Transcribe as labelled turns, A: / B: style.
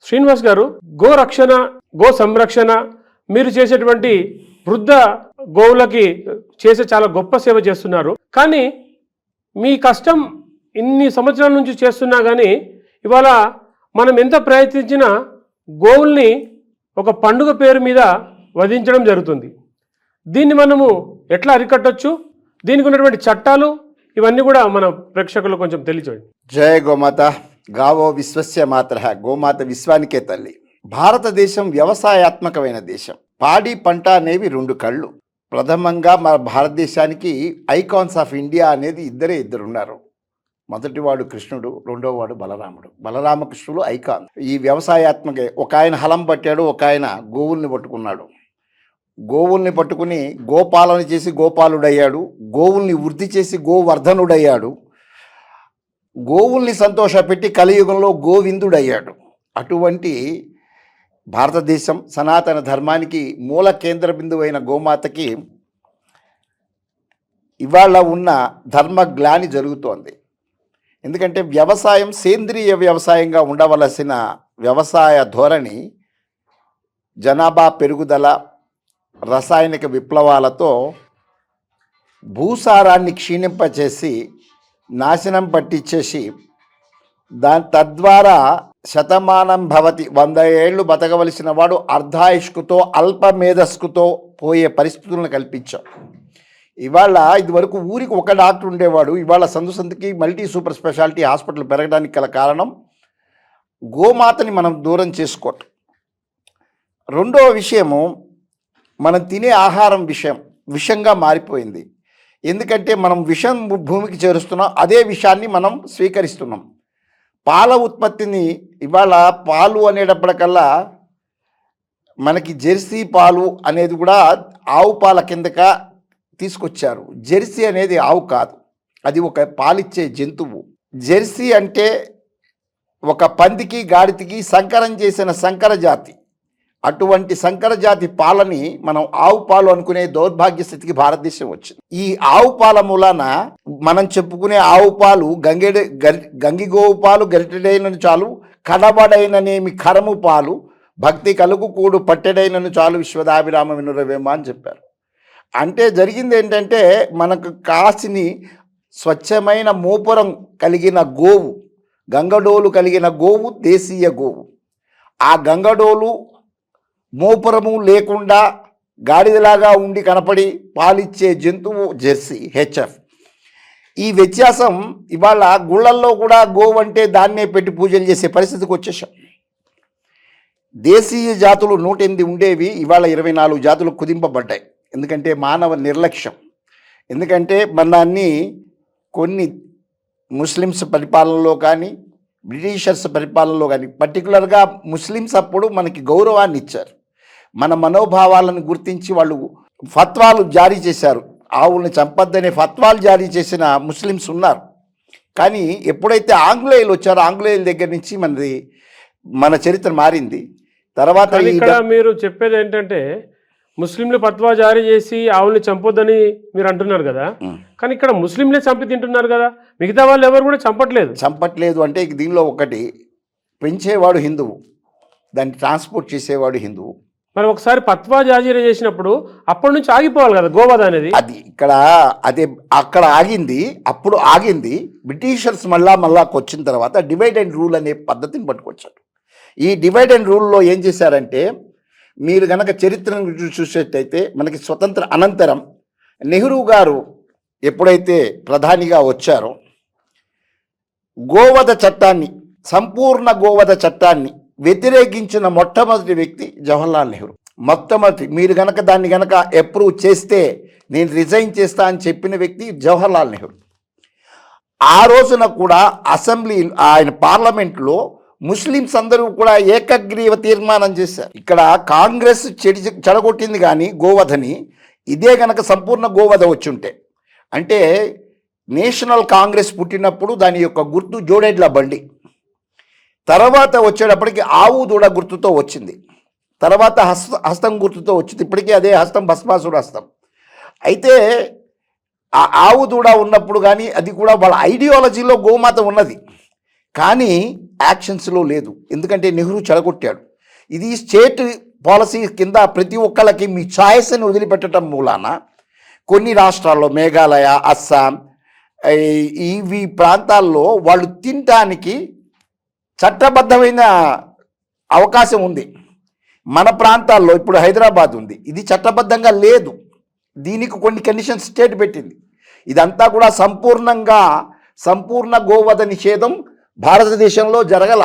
A: శ్రీనివాస్ గారు, గో రక్షణ, గో సంరక్షణ, మీరు చేసేటువంటి వృద్ధ గోవులకి చేసే చాలా గొప్ప సేవ చేస్తున్నారు. కానీ మీ కష్టం ఇన్ని సంవత్సరాల నుంచి చేస్తున్నా కానీ ఇవాళ మనం ఎంత ప్రయత్నించినా గోవుల్ని ఒక పండుగ పేరు మీద వధించడం జరుగుతుంది. దీన్ని మనము ఎట్లా అరికట్టొచ్చు, దీనికి ఉన్నటువంటి చట్టాలు ఇవన్నీ కూడా మన ప్రేక్షకులు కొంచెం తెలియచేయండి.
B: జయ గోమాత. గావో విశ్వస్య మాతరః. గోమాత విశ్వానికే తల్లి. భారతదేశం వ్యవసాయాత్మకమైన దేశం. పాడి పంట అనేవి రెండు కళ్ళు. ప్రథమంగా మన భారతదేశానికి ఐకాన్స్ ఆఫ్ ఇండియా అనేది ఇద్దరు ఉన్నారు. మొదటివాడు కృష్ణుడు, రెండోవాడు బలరాముడు. బలరామకృష్ణుడు ఐకాన్. ఈ వ్యవసాయాత్మక, ఒక ఆయన హలం పట్టాడు, ఒక ఆయన గోవుల్ని పట్టుకున్నాడు. గోవుల్ని పట్టుకుని గోపాలన చేసి గోపాలుడయ్యాడు, గోవుల్ని వృద్ధి చేసి గోవర్ధనుడయ్యాడు, గోవుల్ని సంతోషపెట్టి కలియుగంలో గోవిందుడయ్యాడు. అటువంటి భారతదేశం సనాతన ధర్మానికి మూల కేంద్ర బిందువు అయిన గోమాతకి ఇవాళ ఉన్న ధర్మగ్లాని జరుగుతోంది. ఎందుకంటే వ్యవసాయం సేంద్రియ వ్యవసాయంగా ఉండవలసిన వ్యవసాయ ధోరణి జనాభా పెరుగుదల, రసాయనిక విప్లవాలతో భూసారాన్ని క్షీణింపచేసి నాశనం పట్టించేసి తద్వారా శతమానం భవతి, 100 ఏళ్ళు బతకవలసిన వాడు అర్ధాయుష్కుతో అల్ప మేధస్కుతో పోయే పరిస్థితులను కల్పించాం. ఇవాళ ఇదివరకు ఊరికి ఒక డాక్టర్ ఉండేవాడు, ఇవాళ సందుకి మల్టీ సూపర్ స్పెషాలిటీ హాస్పిటల్ పెరగడానికి గల కారణం గోమాతని మనం దూరం చేసుకోవటం. రెండో విషయము, మనం తినే ఆహారం విషంగా మారిపోయింది. ఎందుకంటే మనం విషం భూమికి చేరుస్తున్నాం, అదే విషాన్ని మనం స్వీకరిస్తున్నాం. పాల ఉత్పత్తిని ఇవాళ పాలు అనేటప్పటికల్లా మనకి జెర్సీ పాలు అనేది కూడా ఆవు పాల కిందక తీసుకొచ్చారు. జెర్సీ అనేది ఆవు కాదు, అది ఒక పాలిచ్చే జంతువు. జెర్సీ అంటే ఒక పందికి గాడిదకి సంకరం చేసిన సంకర జాతి. అటువంటి సంకర జాతి పాలని మనం ఆవు పాలు అనుకునే దౌర్భాగ్య స్థితికి భారతదేశం వచ్చింది. ఈ ఆవు పాల మూలాన మనం చెప్పుకునే ఆవు పాలు గంగిగోవు పాలు గరిటెడైనను చాలు, కడబడైననేమి కరము పాలు, భక్తి కలుగు కూడు పట్టెడైనను చాలు, విశ్వదాభిరామ వినురవేమ అని చెప్పారు. అంటే జరిగింది ఏంటంటే, మనకు కాసిని స్వచ్ఛమైన మోపురం కలిగిన గోవు, గంగడోలు కలిగిన గోవు దేశీయ గోవు. ఆ గంగడోలు మోపురము లేకుండా గాడిదలాగా ఉండి కనపడి పాలిచ్చే జంతువు జెర్సీ, హెచ్ఎఫ్. ఈ వ్యత్యాసం ఇవాళ గుళ్ళల్లో కూడా గోవు అంటే దాన్నే పెట్టి పూజలు చేసే పరిస్థితికి వచ్చేసాం. దేశీయ జాతులు 108 ఉండేవి, ఇవాళ 24 జాతులు కుదింపబడ్డాయి. ఎందుకంటే మానవ నిర్లక్ష్యం. ఎందుకంటే మనల్ని కొన్ని ముస్లిమ్స్ పరిపాలనలో కానీ బ్రిటిషర్స్ పరిపాలనలో కానీ, పర్టికులర్గా ముస్లిమ్స్ అప్పుడు మనకి గౌరవాన్ని ఇచ్చారు. మన మనోభావాలను గుర్తించి వాళ్ళు ఫత్వాలు జారీ చేశారు. ఆవుల్ని చంపద్దనే ఫత్వాలు జారీ చేసిన ముస్లిమ్స్ ఉన్నారు. కానీ ఎప్పుడైతే ఆంగ్లేయులు వచ్చారో, ఆంగ్లేయుల దగ్గర నుంచి మన చరిత్ర మారింది. తర్వాత
A: ఇక్కడ మీరు చెప్పేది ఏంటంటే, ముస్లింలు ఫత్వా జారీ చేసి ఆవుల్ని చంపొద్దని మీరు అంటున్నారు కదా, కానీ ఇక్కడ ముస్లింలే చంపి తింటున్నారు కదా, మిగతా వాళ్ళు ఎవరు కూడా చంపట్లేదు
B: అంటే దీనిలో ఒకటి, పెంచేవాడు హిందువు, దాన్ని ట్రాన్స్పోర్ట్ చేసేవాడు హిందువు.
A: మరి ఒకసారి ఫత్వా జారీ చేసినప్పుడు అప్పటి నుంచి ఆగిపోవాలి కదా గోవధ అనేది.
B: అక్కడ ఆగింది. అప్పుడు ఆగింది. బ్రిటిషర్స్ మళ్ళా వచ్చిన తర్వాత డివైడ్ అండ్ రూల్ అనే పద్ధతిని పట్టుకొచ్చారు. ఈ డివైడ్ అండ్ రూల్లో ఏం చేశారంటే, మీరు కనుక చరిత్రను చూసేటైతే మనకి స్వతంత్ర అనంతరం నెహ్రూ గారు ఎప్పుడైతే ప్రధానిగా వచ్చారో, గోవధ చట్టాన్ని, సంపూర్ణ గోవధ చట్టాన్ని వ్యతిరేకించిన మొట్టమొదటి వ్యక్తి జవహర్లాల్ నెహ్రూ. మొట్టమొదటి, మీరు కనుక దాన్ని కనుక అప్రూవ్ చేస్తే నేను రిజైన్ చేస్తా అని చెప్పిన వ్యక్తి జవహర్లాల్ నెహ్రూ. ఆ రోజున కూడా అసెంబ్లీ, ఆయన పార్లమెంట్లో ముస్లిమ్స్ అందరూ కూడా ఏకగ్రీవ తీర్మానం చేశారు. ఇక్కడ కాంగ్రెస్ చెడగొట్టింది కానీ గోవధని, ఇదే కనుక సంపూర్ణ గోవధ వచ్చుంటే, అంటే నేషనల్ కాంగ్రెస్ పుట్టినప్పుడు దాని యొక్క గుర్తు జోడెడ్ల బండి, తర్వాత వచ్చేటప్పటికి ఆవు దూడ గుర్తుతో వచ్చింది, తర్వాత హస్తం గుర్తుతో వచ్చింది. ఇప్పటికీ అదే హస్తం భస్మాసుడు హస్తం. అయితే ఆ ఆవు దూడ ఉన్నప్పుడు కానీ అది కూడా వాళ్ళ ఐడియాలజీలో గోమాత ఉన్నది. కానీ యాక్షన్స్లో లేదు. ఎందుకంటే నెహ్రూ చెడగొట్టాడు. ఇది స్టేట్ పాలసీ కింద ప్రతి ఒక్కళ్ళకి మీ ఛాయిస్ని వదిలిపెట్టడం మూలాన కొన్ని రాష్ట్రాల్లో మేఘాలయ, అస్సాం ఇవి ప్రాంతాల్లో వాళ్ళు తినటానికి చట్టబద్ధమైన అవకాశం ఉంది. మన ప్రాంతాల్లో ఇప్పుడు హైదరాబాద్ ఉంది, ఇది చట్టబద్ధంగా లేదు. దీనికి కొన్ని కండిషన్స్ స్టేట్ పెట్టింది. ఇదంతా కూడా సంపూర్ణ గోవధ నిషేధం భారతదేశంలో జరగల.